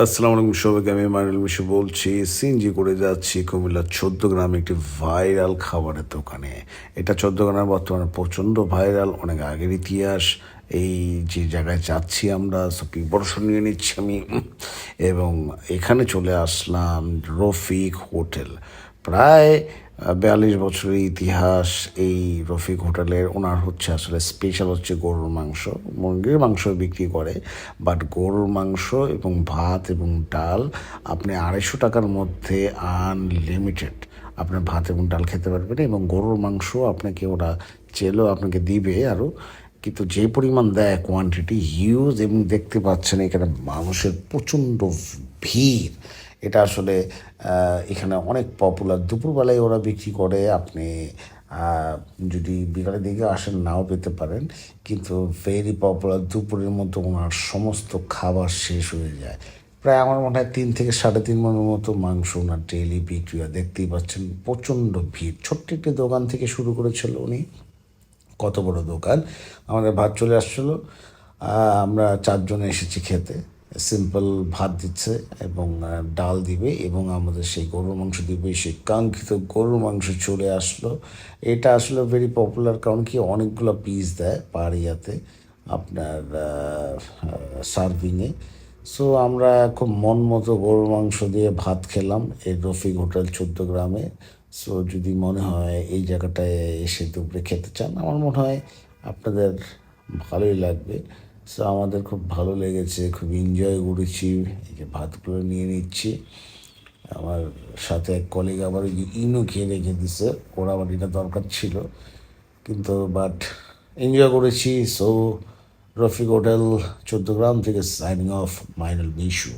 আসসালামু আলাইকুম সবাইকে, আমি মাইনুল মিশু বলছি। সিএনজি করে যাচ্ছি কুমিল্লার ১৪ গ্রামে একটি ভাইরাল খাবারের দোকানে। এটা ১৪ গ্রামে বর্তমানে প্রচণ্ড ভাইরাল, অনেক আগের ইতিহাস। এই যে জায়গায় যাচ্ছি আমরা, সো প্রিপারেশন নিয়ে নিচ্ছি আমি, এবং এখানে চলে আসলাম রফিক হোটেল। প্রায় ৪২ বছরের ইতিহাস এই রফিক হোটেলের। ওনার হচ্ছে আসলে স্পেশাল হচ্ছে গরুর মাংস, মুরগির মাংস বিক্রি করে, বাট গরুর মাংস এবং ভাত এবং ডাল আপনি ২৫০ টাকার মধ্যে আনলিমিটেড আপনার ভাত এবং ডাল খেতে পারবেন। এবং গরুর মাংস আপনাকে ওরা চেলেও আপনাকে দিবে আরও, কিন্তু যে পরিমাণ দেয় কোয়ান্টিটি হিউজ। এবং দেখতে পাচ্ছেন এখানে মানুষের প্রচণ্ড ভিড়। এটা আসলে এখানে অনেক পপুলার। দুপুরবেলায় ওরা বিক্রি করে, আপনি যদি বিকালের দিকে আসেন নাও পেতে পারেন, কিন্তু ভেরি পপুলার। দুপুরের মতো ওনার সমস্ত খাবার শেষ হয়ে যায়। প্রায় আমার মনে হয় ৩ থেকে ৩.৫ মণের মতো মাংস ওনার ডেইলি বিক্রি হয়। দেখতেই পাচ্ছেন প্রচণ্ড ভিড়। ছোট্ট একটি দোকান থেকে শুরু করেছিল উনি, কত বড় দোকান। আমাদের ভাত চলে আসছিলো, আমরা 4 জনে এসেছি খেতে। সিম্পল ভাত দিচ্ছে এবং ডাল দিবে এবং আমাদের সেই গরুর মাংস দিবে। সেই কাঙ্ক্ষিত গরুর মাংস চলে আসলো। এটা আসলে ভেরি পপুলার, কারণ কি অনেকগুলো পিস দেয় পার ইয়াতে আপনার সার্ভিংয়ে। সো আমরা খুব মন মতো গরুর মাংস দিয়ে ভাত খেলাম এই রফিক হোটেল ১৪ গ্রামে। সো যদি মনে হয় এই জায়গাটায় এসে দুপুরে খেতে চান, আমার মনে হয় আপনাদের ভালোই লাগবে। সো আমাদের খুব ভালো লেগেছে, খুব এনজয় করেছি। এই যে ভাতগুলো নিয়ে নিচ্ছি, আমার সাথে এক কলিগ আবার ওই যে ইনো খেয়ে রেখে দিছে, ওর আবার এটা দরকার ছিল, কিন্তু বাট এনজয় করেছি। সো রফিক হোটেল ১৪ গ্রাম থেকে সাইনিং অফ, মাইনুল মিশু।